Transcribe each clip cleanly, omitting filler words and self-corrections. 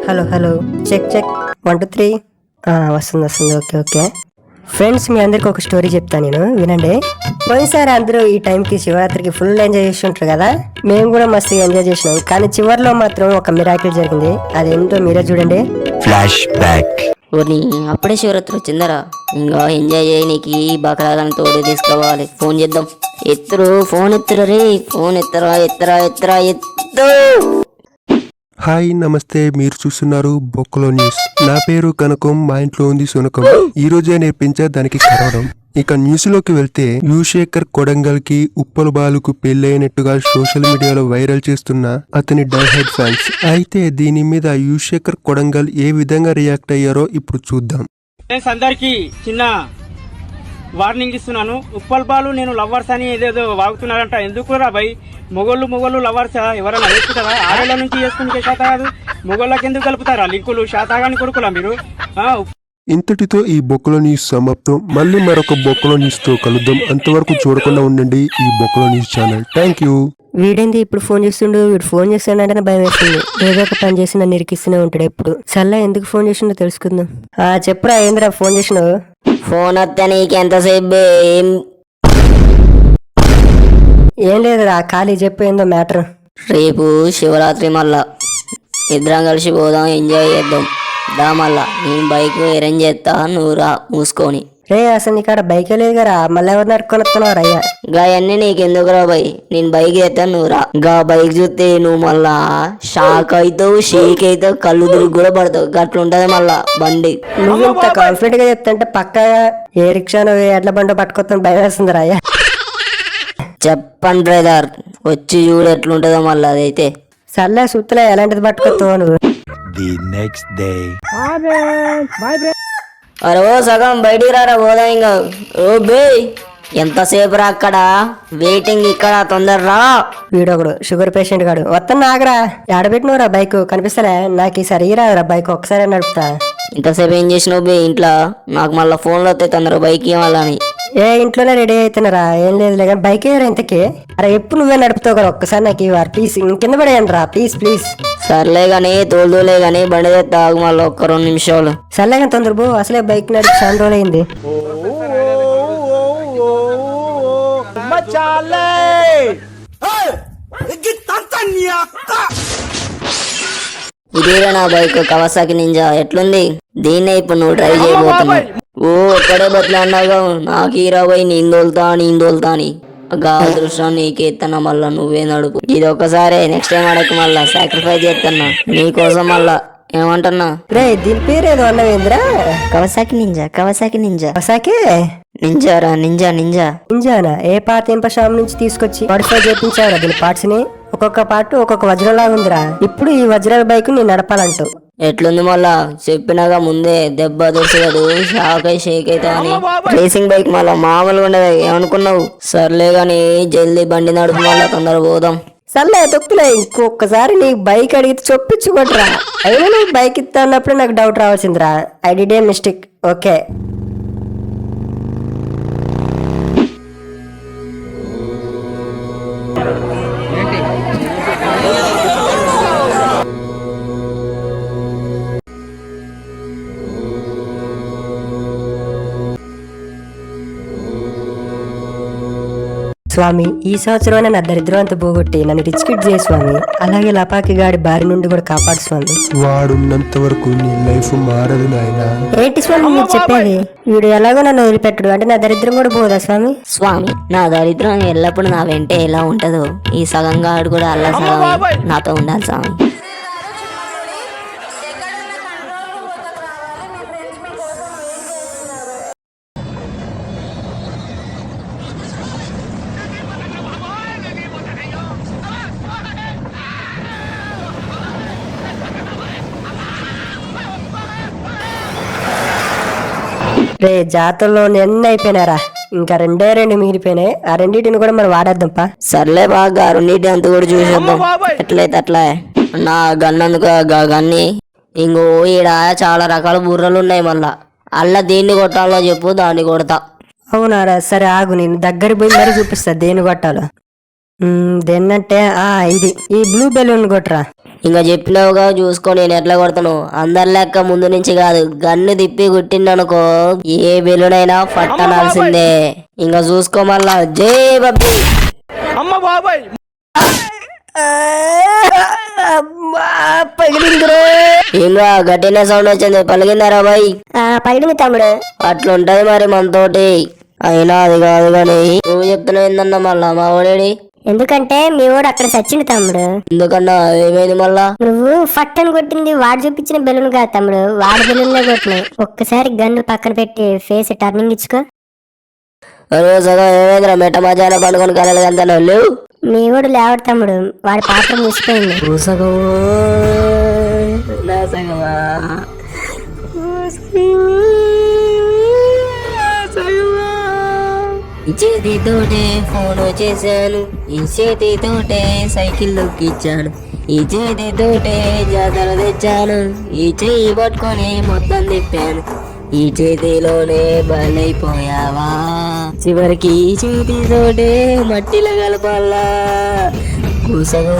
Hello hello check check 1 2 3 వస్తుంది okay okay friends, మీ అందరికి ఒక స్టోరీ చెప్తాను నేను, వినండి. పోయినసారి అందరూ ఈ టైంకి శివరాత్రికి ఫుల్ ఎంజాయ్ చేసి ఉంటారు కదా. మేము కూడా మస్తు ఎంజాయ్ చేసినాం, కానీ చివరిలో మాత్రం ఒక మిరాకిల్ జరిగింది. అదేంటో మీరే చూడండి. Flash back. ఓని అప్పుడే శివరాత్రి వచ్చిందరా, ఇంకా ఎంజాయ్ చేయనీకి బకరాలను తోడు తీసుకోవాలి. ఫోన్ చేద్దాం. ఫోన్ ఎత్తురా రే, ఫోన్ ఎత్తరా ఎత్తరా ఎత్తరా ఎత్తు. హాయ్ నమస్తే, మీరు చూస్తున్నారు బొక్కలో న్యూస్. నా పేరు కనకం, మా ఇంట్లో ఉంది సునకం. ఈ రోజే నేర్పించా దానికి కరవడం. ఇక న్యూస్ లోకి వెళ్తే, యువశేఖర్ కొడంగల్ కి ఉప్పల బాలుకు పెళ్లైనట్టుగా సోషల్ మీడియాలో వైరల్ చేస్తున్న అతని డైహెడ్ ఫ్యాన్స్. అయితే దీని మీద యువశేఖర్ కొడంగల్ ఏ విధంగా రియాక్ట్ అయ్యారో ఇప్పుడు చూద్దాం. అందరికి చిన్న వార్నింగ్ ఇస్తున్నాను. ఉప్పల్ బాలు నేను లవర్స్ అని ఏదేదో వాగుతున్నారంట. ఎందుకు రా భయ్, మొగోళ్ళు లవర్స్ ఎవరైనా వేసుకుంటారా? ఆడేళ్ల నుంచి చేసుకునే శాత కాదు, మొగోళ్ళకి ఎందుకు కలుపుతారా లింకులు? శాతగాని కొడుకులా మీరు. ఇంతటితో ఈ బొక్కలో న్యూస్ సమాప్తం. మళ్ళీ మరొక బొక్కలో న్యూస్ తో కలుద్దాం. అంతవరకు చూడకుండా ఉండండి ఈ బొక్కలో న్యూస్ ఛానల్. Thank you. వీడేంది ఇప్పుడు ఫోన్ చేస్తుండు? వీడు ఫోన్ చేస్తాడంటే భయం వేస్తుంది. ఏదో ఒక పని చేసి నన్ను ఇరికిస్తూనే ఉంటాడు ఎప్పుడు. సల్లా ఎందుకు ఫోన్ చేసిండో తెలుసుకుందాం. చెప్పురా, ఏంద్రా ఫోన్ చేసినావు? ఫోన్ వస్తే నీకెంతసేపు? ఏం లేదురా, ఖాళీ చెప్పు, ఏందో మ్యాటర్. రేపు శివరాత్రి, మళ్ళా ఇద్దరం కలిసి పోదాం, ఎంజాయ్ చేద్దాం. దా మళ్ళా నేను బైక్ అరేంజ్ చేస్తా, నువ్వు రా మూసుకొని. రే, అసలు నీకాడ బైకే లేదు కదా, మళ్ళీ ఎవరు నడుకొని వస్తున్నావు అయ్యా? గాయన్నీ నీకెందుకురా బై, నేను బైక్ చేస్తాను, నువ్వు రా. గా బైక్ చూస్తే నువ్వు మళ్ళా షాక్ అవుతావు, షేక్ అవుతావు, కళ్ళు తిరిగి కూడా పడతావు. గట్లుంటది మళ్ళా బండి. నువ్వు ఇంత కాన్ఫిడెంట్ గా చెప్తుంటే పక్కగా ఏ రిక్షాను ఎడ్ల బండి పట్టుకొస్తాను భయం వేస్తుంది అయ్యా. చెప్పండి బ్రదర్, వచ్చి చూడు ఎట్లుంటదో మళ్ళీ. అదైతే సర్లే, సుత్తలే, ఎలాంటిది పట్టుకొస్తావు నువ్వు? The next day. అరే ఓ సగం బయటికి రారా, పోదాం ఇంకా. ఓ బే, ఎంతసేపు రా అక్కడ వెయిటింగ్, ఇక్కడ తొందరరా. వీడొకడు షుగర్ పేషెంట్ గాడు. వస్తున్నా, ఆగరా. ఆడబెట్టినవురా బైక్? కనిపిస్తలే నాకు. ఈ సరిగా రాదురా బైక్, ఒక్కసారి నడుపుతా. ఇంతసేపు ఏం చేసినావు బే ఇంట్లో? నాకు మళ్ళీ ఫోన్లో వస్తే తొందర బైక్ ఇవ్వాలని. ఇంట్లోనే రెడీ అవుతున్నారా? ఏం లేదులే కానీ బైక్ ఏరా ఇంతకి? అరే ఎప్పుడు నువ్వే నడుపుతావు కదా, ఒక్కసారి నాకు ఇవ్వాలి ప్లీజ్. కింద పడేయండి రా ప్లీజ్ ప్లీజ్. సర్లే గానీ తోలులే గానీ బండి తెస్తా, ఆగు మళ్ళీ ఒక్క 2 నిమిషాలు. సర్లే కానీ తొందర పో, అసలే బైక్ నడిపి చాలా రోజులు అయింది. ఇదేరా నా బైక్, కవాసాకి నింజా. ఎట్లుంది? దీన్నే ఇప్పుడు నువ్వు డ్రైవ్ చేయబోతున్నావు. ఓ ఒక్కడే బతులు అన్నావుగా, నాకు ఈ రాబోయ్ నేను తోలుతా అని. గా అదృష్టం నీకేత్తన్నా, మళ్ళా నువ్వే నడుపు. ఇది ఒక్కసారి, నెక్స్ట్ టైం అడగ మళ్ళా సాక్రిఫైస్ చేస్తున్నా నీకోసం. మళ్ళా ఏమంటున్నా రే, దీని పేరు ఏదో అన్నవేంద్రా? Kawasaki ninja. కవాసాకే నింజారా, నింజానా? ఏ పాత ఇనుప షాప్ నుంచి తీసుకొచ్చి మోడిఫై చేయించావురా దీని పార్ట్స్ ని? ఒక్కొక్క పార్ట్ ఒక్కొక్క వజ్రంలాగా ఉందిరా. ఇప్పుడు ఈ వజ్రాల బైక్ నేను నడపాలంటూ. ఎట్లుంది మళ్ళా? చెప్పినాగా ముందే, దెబ్బ దొరకదు, షేక్ అయితే అని. రేసింగ్ బైక్ మళ్ళా మామూలుగా ఉండదు, ఏమనుకున్నావు? సర్లే గాని జల్దీ బండి నడుపు, మళ్ళా తొందర పోదాం. సర్లే తొక్కులే, ఇంకొకసారి నీ బైక్ అడిగితే చొప్పించుకోట్రా. అయినా నువ్వు బైక్ ఇస్తా అన్నప్పుడు నాకు డౌట్ రావాల్సిందిరా. I did a mistake. Okay. స్వామి, ఈ సంవత్సరమైనా నా దరిద్రం అంతా పోగొట్టి నన్ను రిచ్ కిడ్ చేయ స్వామి. అలాగే లపాకి గాడి బారి నుండి కూడా కాపాడు స్వామి. వాడున్నంత వరకు నీ లైఫ్ మారదు నాయనా. ఏంటి స్వామి మీరు చెప్పేది? వీడు ఎలాగో నన్ను వదిలిపెట్టడు అంటే నా దరిద్రం కూడా పోదా స్వామి? స్వామి, నా దరిద్రం ఎల్లప్పుడు నా వెంటే ఎలా ఉంటదో, ఈ సగం గాడు కూడా అల్లా సగం నాతో ఉండాలి స్వామి. రే, జాతరలో ఎన్ని అయిపోయినారా? ఇంకా 2 మిగిలిపోయినాయి. ఆ రెండింటిని కూడా మనం వాడేద్దాంపా. సర్లే బాగా, రెండింటి అంత కూడా చూసేద్దాం. ఎట్లయితే అట్లా. నా గన్నందుకు గన్ని ఇంకో ఈడ చాలా రకాల బుర్రలు ఉన్నాయి. మళ్ళా అల్లా దేన్ని కొట్టాలో చెప్పు, దాన్ని కొడతా. అవునారా? సరే ఆగు, నేను దగ్గర పోయి మరీ చూపిస్తా దేన్ని కొట్టాలో. దేన్నంటే ఇది ఈ బ్లూ బెలూన్ కొట్రా. ఇంకా చెప్పినావుగా చూసుకో నేను ఎట్లా కొడతాను. అందరి లెక్క ముందు నుంచి కాదు, గన్ను తిప్పి కుట్టిండనుకో ఏ బెలూనైనా పట్టనాల్సిందే. ఇంకా చూసుకో మళ్ళా. జై బబ్బీ. ఇంకా గట్టిన సౌండ్ వచ్చింది, పలిగిందారా బాయ్? పగిలింది తమ్ముడు. అట్లుంటది మరి మనతోటి. అయినా అది కాదు గాని నువ్వు చెప్తున్నావు ఏందన్నా మళ్ళా మా ఓడేడి? ఎందుకంటే మీ వాడు అక్కడ చచ్చిండు తమ్ముడు. ఎందుకన్నా ఏమైంది మళ్ళా? నువ్వు ఫట్టని కొట్టింది వాడు చూపించిన బెలూన్ కాదు తమ్ముడు, వాడి బెలూన్లే కొట్టినావు. ఒక్కసారి గన్ను పక్కన పెట్టి ఫేస్ టర్నింగ్ ఇచ్చుకో. అరే సగం ఏమైందిరా మెట్ట మధ్యాహ్నం పండుకొని కలలు అంతా లేవు. మీ వాడు లేవడు తమ్ముడు, వాడి పాత్ర మూసిపోయింది. ఈ చేతితోటే ఫోన్ చేశాను, ఈ చేతితోటే సైకిల్ నొక్కిచ్చాను, ఈ చేతితోటే జాతర తెచ్చాను, ఈ చెయ్యి పట్టుకొని మొత్తం తిప్పాను, ఈ చేతిలోనే బలైపోయావా, చివరికి ఈ చేతితోటే మట్టిలో కలపాలా, కూసగో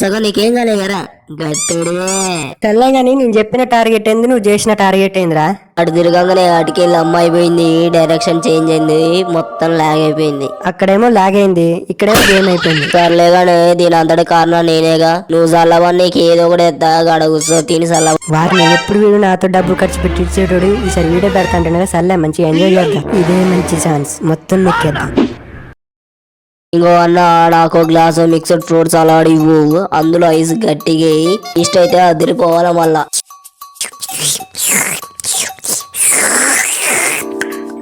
సగం నీకేం కాలేదరా? గట్టుడే తెల్లగాని నేను చెప్పిన టార్గెట్ ఏంది, నువ్వు చేసిన టార్గెట్ ఏందిరా? అటు తిరగంగానే అటుకెళ్ళి అమ్మాయి పోయింది, డైరెక్షన్ చేంజ్ అయింది, మొత్తం లాగ్ అయిపోయింది. అక్కడేమో లాగ్ అయింది, ఇక్కడేమో గేమ్ అయిపోయింది. సర్లేగానే దీని అంతటి కారణం నేనేగా. నువ్వు చల్లవని నీకు ఏదో కూడా ఎత్తా గడ కూర్చో తిని చల్లవ. వారిని ఎప్పుడు వీడు నాతో డబ్బు ఖర్చు పెట్టి ఇచ్చేటోడు ఈసారి వీడియో పెడతాంటే సర్లే మంచిగా ఎంజాయ్ చేద్దాం. ఇదే మంచి ఛాన్స్, మొత్తం నొక్కేద్దాం. ఇంకో అన్న నాకు గ్లాసు మిక్స్డ్ ఫ్రూట్స్ అలాడి ఇవ్వు, అందులో ఐస్ గట్టిగా ఇష్ట అయితే అదిరిపోవాలా మళ్ళా.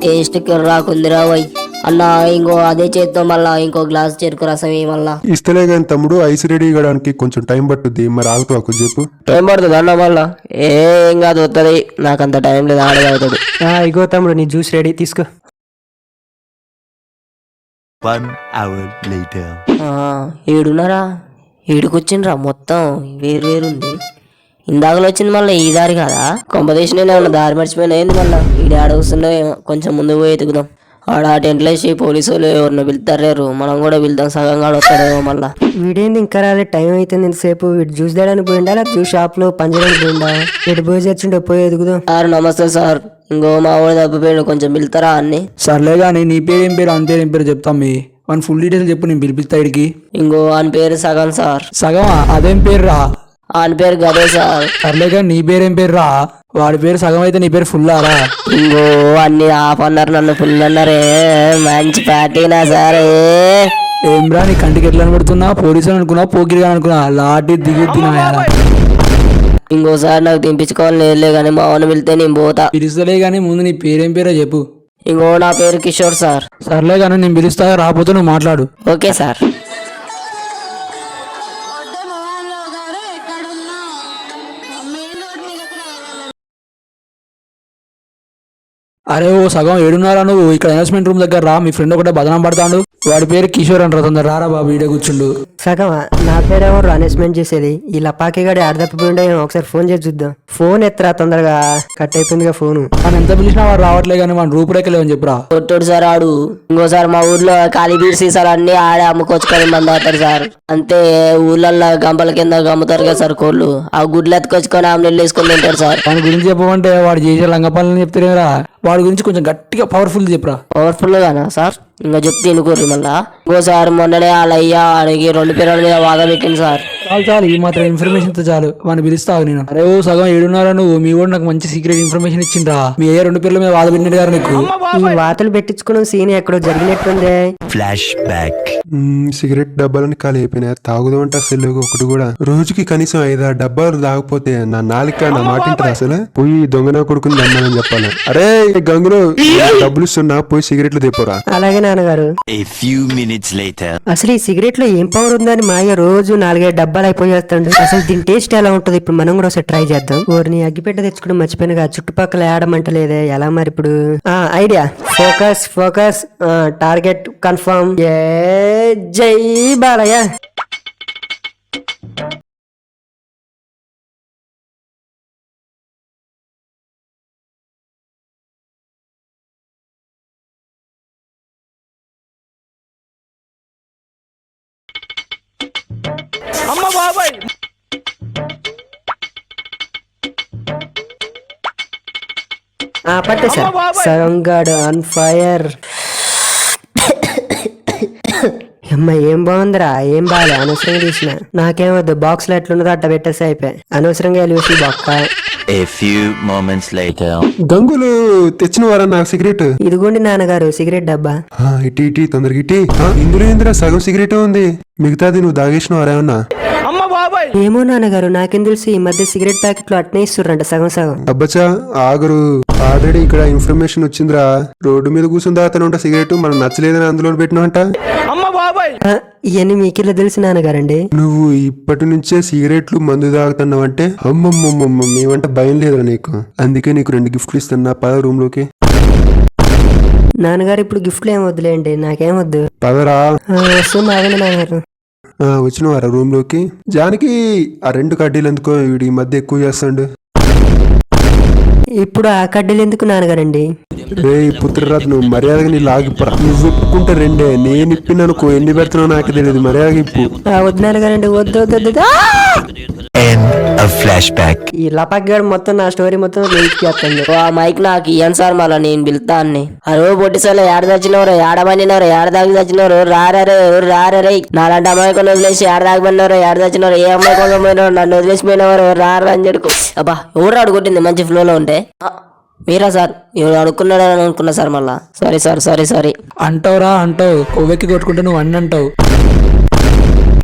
టేస్ట్ రాకుందిరా వై అన్న. ఇంకో అదే చేద్దాం మళ్ళా, ఇంకో గ్లాస్ చెరుకు రసం మళ్ళా. ఇస్తలే గాని తమ్ముడు, ఐస్ రెడీ కావడానికి కొంచెం టైం పట్టుద్ది, మరి ఆగుతావు చెప్పు. టైం పడుతుంది అన్న మళ్ళా? ఏం కాదు వస్తుంది, నాకంత టైం లేదు, ఆడగలుగుతాడు. ఇగో తమ్ముడు నీ జ్యూస్ రెడీ, తీసుకో. 1 hour later. ఏడున్నారా? ఏడుకొచ్చిండ్రా, మొత్తం వేరు వేరుంది. ఇందాకలో వచ్చింది మళ్ళీ ఈ దారి కదా, కొంపదేశం నేను ఏమన్నా దారి మర్చిపోయినా ఏంది మళ్ళా? ఈడ ఆడవస్తుండో ఏమో, కొంచెం ముందు పోయి ఎతుకుదాం. ఆడ టెంట్లు వేసి పోలీసు వాళ్ళు ఎవరిని పిలుతారు, మనం కూడా పిలుద్దాం, సగంగా వస్తాడేమో మళ్ళా. వీడేంది ఇంకా రాలే, టైం అవుతుంది ఇంతసేపు. వీడు జ్యూస్ తేడానికి పోయిండా, లేదా జ్యూస్ షాప్ లో పనిచేయడానికి పోయిండా? వీడు పోయి చచ్చిండో, పోయి ఎదుగుదాం. సార్ నమస్తే సార్, ఇంకో మా వాడు తప్పిపోయిండు, కొంచెం పిలుతారా అన్ని? సర్లే కానీ నీ పేరు ఏం పేరు, అని పేరు ఏం పేరు చెప్తాం. మీ వన్ ఫుల్ డీటెయిల్స్ చెప్పు, నేను పిలిపిస్తా ఇడికి. ఇంకో అని పేరు సగం సార్. సగమా? అదేం పేరు రా? అని పేరు గదే సార్. సర్లే కానీ నీ పేరు ఏం పేరు రా? వాడి పేరు సగం అయితే నీ పేరు ఫుల్ ఆరా? ఇంకో అన్ని ఆఫ్ అన్నారు, నన్ను ఫుల్ అన్నారే. మంచి పార్టీనా సార్? ఏమ్రా నీ కంటికి ఎట్లా అనుకుంటున్నా? పోలీసులు అనుకున్నా, పోకిరిగా అనుకున్నా, లాటి దిగి తినాయాలా? ఇంకోసారి నాకు తినిపించుకోవాలని లేదులే కానీ మా వాడిని వెళ్తే నేను పోతా. పిలుస్తలే కానీ ముందు నీ పేరేం పేరో చెప్పు. ఇంకో నా పేరు కిషోర్ సార్. సర్లే కానీ నేను పిలుస్తా, రాకపోతే నువ్వు మాట్లాడు. Okay sir. అరే ఓ సగం ఏడున్నారా నువ్వు? ఇక్కడ అనౌన్స్మెంట్ రూమ్ దగ్గర రా, మీ ఫ్రెండ్ ఒకటే బదనం పడతాడు, వాడి పేరు కిషోర్ అంటారు, తొందర రారా బాబు, ఈడే కూర్చుండు. సగమా? నా పేరేమో అనౌన్స్మెంట్ చేసేది. ఈ లపాకి గడి ఆడదప్పిపోయిండో ఒకసారి ఫోన్ చేసి చూద్దాం. ఫోన్ ఎత్తరా తొందరగా, కట్ అయిపోయిందిగా ఫోను. మనం ఎంత పిలిచినా వాడు రావట్లే కానీ వాడు రూపురేఖలేవని చెప్పురా. కొట్టుడు సార్ ఆడు. ఇంకోసారి మా ఊర్లో ఖాళీ బీర్ సీసాలు అన్ని ఆడే అమ్ముకొచ్చుకొని మంది అవుతారు సార్. అంతే, ఊళ్ళల్లో గంపల కింద గమ్ముతారు కదా సార్ కోళ్ళు, ఆ గుడ్లు ఎత్తుకొచ్చుకొని ఆమె వేసుకొని తింటారు సార్. వాడి గురించి చెప్పమంటే వాడు చేసే లంగ పనులని చెప్తారేరా. వాడి గురించి కొంచెం గట్టిగా పవర్ఫుల్ చెప్పురా. పవర్ఫుల్ గానా సార్? ఇంకా చెప్తే ఇనుకోర్రి మళ్ళా. ఇంకోసారి మొన్ననే వాళ్ళ అయ్యా ఆడికి 2 పిల్లల మీద వాద పెట్టింది సార్. చాలు చాలు, ఈ మాత్రం ఇన్ఫర్మేషన్ తో చాలు, వాడిని పిలుస్తావు నేను. అరే ఓ సగం ఏడున్నారా నువ్వు? మీ వాడు నాకు మంచి సీక్రెట్ ఇన్ఫర్మేషన్ ఇచ్చిండ్రా. మీ అయ్యా 2 పిల్లల మీద వాద పెట్టినట్టు గారు నీకు. ఈ వాతలు పెట్టించుకున్న సీన్ ఎక్కడో జరిగినట్టుంది. Flashback. సిగరెట్ డబ్బాలని ఖాళీ అయిపోయినా, తాగుదామంటే అసలు ఒకటి కూడా. రోజుకి కనీసం 5-6 డబ్బాలు తాగపోతే నా నాలిక నా మాట ఇంటది అసలు. పోయి దొంగన కొడుకుని దమ్మని చెప్పాలి. అరే గంగులు, డబ్బులు ఇస్తున్నా, పోయి సిగరెట్లు తెపోరా. అలాగే నాన్నగారు. A few minutes later. అసలు ఈ సిగరెట్ లో ఏం పవర్ ఉందని మా అయ్య రోజు 4-5 డబ్బాలు అయిపోయేస్తాడు. అసలు దీని టేస్ట్ ఎలా ఉంటది, ఇప్పుడు మనం కూడా ఒకసారి ట్రై చేద్దాం. ఊరిని అగ్గిపెట్ట తెచ్చుకోవడం మర్చిపోయినగా, చుట్టుపక్కల ఏడమంటలేదే, ఎలా మరి ఇప్పుడు? Idea, focus focus, target confirm. జై బాలయ్య. పట్టేసా సగం గాడు ఆన్ ఫైర్. అమ్మ ఏం బాగుందిరా, ఏం బాగాలే, అనవసరంగా తీసిన. నాకేమొద్దు, బాక్స్ లో ఎట్లున్నదో అట్ట పెట్టేసి అయిపోయి, అనవసరంగా వెళ్ళి బొక్క. A few moments later. గంగులు తెచ్చిన వారా నాకు సిగరెట్? ఇదిగోండి నాన్నగారు సిగరెట్ డబ్బా. ఇటీ ఇటీ తొందరగా ఇటీ. ఇందులో ఏందిరా సగం సిగరెట్ ఉంది, మిగతాది నువ్వు దాగేసినవారా ఏమన్నా? ఏమో నాన్నగారు, నాకేం తెలుసు, ఈ మధ్య సిగరెట్ ప్యాకెట్లు అట్నే ఇస్తుర్రంట సగం సగం. అబ్బచ్చా ఆగరు, ఆల్రెడీ ఇక్కడ ఇన్ఫర్మేషన్ వచ్చిందిరా. రోడ్డు మీద కూర్చుని దాతనంట సిగరెట్, మనం నచ్చలేదని అందులో పెట్టినావంట. ఇవన్నీ మీకిలా తెలుసు నాన్నగారండి. నువ్వు ఇప్పటి నుంచే సిగరెట్లు మందు తాగుతున్నావంటే అమ్మమ్మమ్మమ్మ మేమంటే భయం లేదురా నీకు. అందుకే నీకు 2 గిఫ్ట్లు ఇస్తున్నా, పద రూమ్ లోకి. నాన్నగారు ఇప్పుడు గిఫ్ట్లు ఏం వద్దులేండి, నాకేమొద్దు. పదరా. వస్తుంది ఆగండి నాన్నగారు. వచ్చిన వారా రూమ్ లోకి. జానికి ఆ 2 కడ్డీలు ఎందుకో వీడి ఈ మధ్య ఎక్కువ చేస్తాడు. ఇప్పుడు ఆ కడ్డీలు ఎందుకు నాన్నగారండి? రే పుత్రరాజు, నువ్వు మర్యాదగా నీ లాగిప్పరా. నువ్వు ఇప్పుకుంటే 2, నేను ఇప్పిననుకో ఎన్ని పెడుతున్నావు నాకు తెలియదు, మర్యాదగా ఇప్పు. వద్దు నాన్నగారండి, వద్దు వద్దు వద్దు. End of flashback. ఈ లపాక్ మొత్తం నా స్టోరీ మొత్తం చేస్తుంది. ఆ మైక్ నాకు ఇయ్యను సార్, మళ్ళా నేను పిలుతా అన్ని. అరో పొట్టిసోళ్ళు ఏడ చచ్చినవరు, ఏడమనినవరు, ఏడదాగి చచ్చినవరు, రారే నాలాంటి అమ్మాయికొని వదిలేసి ఏడదాగమన్నారు, ఏడ చచ్చినవారు, ఏ అమ్మాయి కోసం పోయినవారు, నన్ను వదిలేసిపోయినవారు, రారా అని చెడుకు. అబ్బా ఎవరు అడుగుంటుంది మంచి ఫ్లోలో ఉంటే? మీరా సార్? ఎవరు అడుక్కున్నాడని అనుకున్నా సార్. మళ్ళా సారీ అంటావురా అంటావు, కొవ్వెక్కి కొట్టుకుంటే నువ్వు అన్ని అంటావు.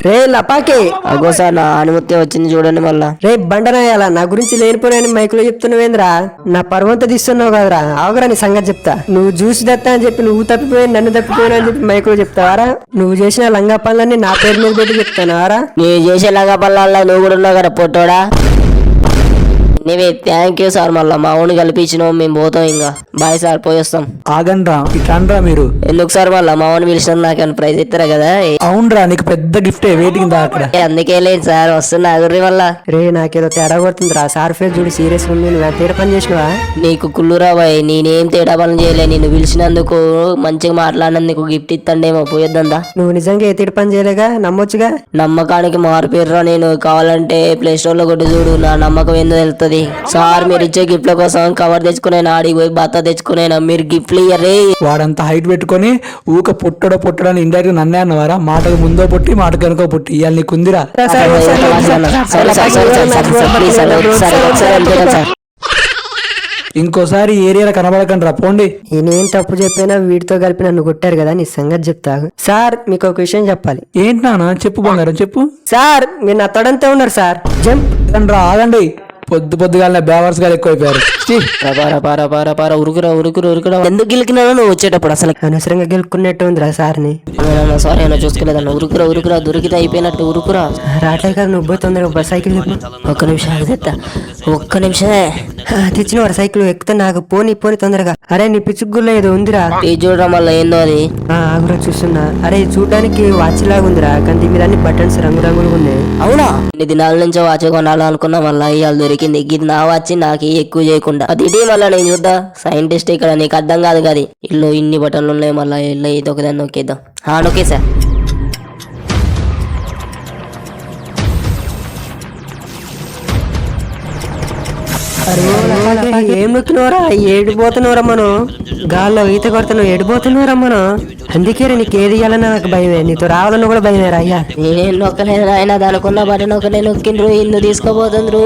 రే లపాకి, అగో సార్ నా అనుమతి వచ్చింది చూడండి మళ్ళా. రే బండరాయాల, నా గురించి లేనిపోయిన మైకులో చెప్తున్నావేంద్రా? నా పర్వంతా తీస్తున్నావు కదరా, ఆగురా నీ సంగతి చెప్తా. నువ్వు జ్యూస్ తెస్తా అని చెప్పి నువ్వు తప్పిపోయి నన్ను తప్పిపోయినా అని చెప్పి మైకులో చెప్తావారా? నువ్వు చేసిన లంగా పనులన్నీ నా పేరు మీద పెట్టి చెప్తానారా? నేను చేసే లంగా పనుల నువ్వు కూడా ఉన్నావు కదా పొట్టోడా. నీవే థ్యాంక్ యూ సార్, మళ్ళా మా ఊని కల్పించినావు, మేము పోతాం. ఇంకా బాయ్ సార్, పోయేస్తాం. ఆగండ్రా, ఇట్లా మీరు. ఎందుకు సార్ మళ్ళా మా ఊని పిలిచిన నాకేమైనా ప్రైజ్ ఇస్తారా కదా? అవునరా, నీకు పెద్ద గిఫ్టే వెయిటింగ్ దా అక్కడ. అందుకే లేదు సార్, వస్తున్నా అగుర్రి మళ్ళా. రే నాకేదో తేడా కొడుతుందిరా, సార్ ఫేస్ చూడు సీరియస్ ఉంది. నువ్వు తేడా పని చేసినవా? నీకు కుళ్ళురా బాయ్, నేనేం తేడా పని చేయలే. నిన్ను పిలిచినందుకు మంచిగా మాట్లాడినందుకు గిఫ్ట్ ఇస్తాండేమో, పోయొద్దా? నువ్వు నిజంగా ఏ తేడా పని చేయలేగా, నమ్మొచ్చుగా. నమ్మకానికి మారుపేర్రా నేను. కావాలంటే ప్లే స్టోర్ లో కొట్టి చూడు, నా నమ్మకం ఏందో తెలుస్తుంది. సార్ మీరు ఇచ్చే గిఫ్ట్ల కోసం కవర్ తెచ్చుకునేనా, ఆడికి పోయి బత్త తెచ్చుకునేనా, మీరు గిఫ్ట్లు ఇయ్యరే. వాడంతా హైట్ పెట్టుకొని ఊక పొట్టడని ఇండైరెక్ట్ నన్నే అన్నవారా? మాటకు ముందో పుట్టి మాటకు వెనుకో పుట్టి, ఇవాళ నీకుందిరా. ఇంకోసారి ఏరియాలో కనబడకండి రా, పోండి. నేనేం తప్పు చెప్పినా వీటితో కలిపి నన్ను కొట్టారు కదా, నీ సంగతి చెప్తా. సార్ మీకు ఒక విషయం చెప్పాలి. ఏంటి నాన్న? చెప్పు బంగారం చెప్పు. సార్ మీరు నా తొడంతా ఉన్నారు సార్. జంప్ రా, ఆగండి. పొద్దుగాల బేవర్స్ గారు ఎక్కువైపోయారు. ఉరుకురా. ఎందుకు గెలికినావు నువ్వు వచ్చేటప్పుడు? అసలు అనవసరంగా గెలుక్కున్నట్టు ఉందిరా సార్ని. సారీ అన్న, చూసుకోలేదన్న. ఉరుకురా దొరికితే అయిపోయినట్టు ఉరుకురా. రావట్లేదు కదా, నువ్వు పోయి తొందరగా సైకిల్ చెప్పు. ఒక్క నిమిషం ఆగితే, ఒక్క నిమిషమే. తెచ్చిన వాడు సైకిల్ ఎక్కుతా, నాకు పోని తొందరగా. అరే నీ పిచ్చుగుల్లో ఏదో ఉందిరా, ఇది చూడడం వల్ల ఏందో అది. ఆగురా చూస్తున్నా. అరే ఇది చూడడానికి వాచ్ లాగా ఉందిరా, కానీ దీని మీద అన్ని బటన్స్ రంగురంగులుగా ఉన్నాయి. అవునా? ఇన్ని దినాల నుంచో వాచ్ కొనాలనుకున్నా, మళ్ళీ ఇవాళ దొరికింది. ఇది నా వచ్చి నాకు ఎక్కువ చేయకుండా అది ఇటీ. మళ్ళీ నేను చూద్దా, సైంటిస్ట్ ఇక్కడ, నీకు అర్థం కాదు కదా. ఇల్లు ఇన్ని బటన్లు ఉన్నాయి, మళ్ళీ ఇల్లు ఇది ఒకదాన్ని నొక్కేద్దాం. నొక్కేసా. ఏం నొక్కినవరా? ఏడిపోతున్నావురా మనం, గాల్లో ఈత కొడుతున్నావు, ఏడిపోతున్నావురా మనం. అందుకే నీకు ఏది ఇవ్వాలన్నా నాకు భయమే, నీతో రావాలన్నా కూడా భయమేరా అయ్యా. నేను నొక్కలేదు ఆయన, దానికున్న బటన్ ఒకటే నొక్కిండ్రు, ఇల్లు తీసుకోబోతుండ్రు.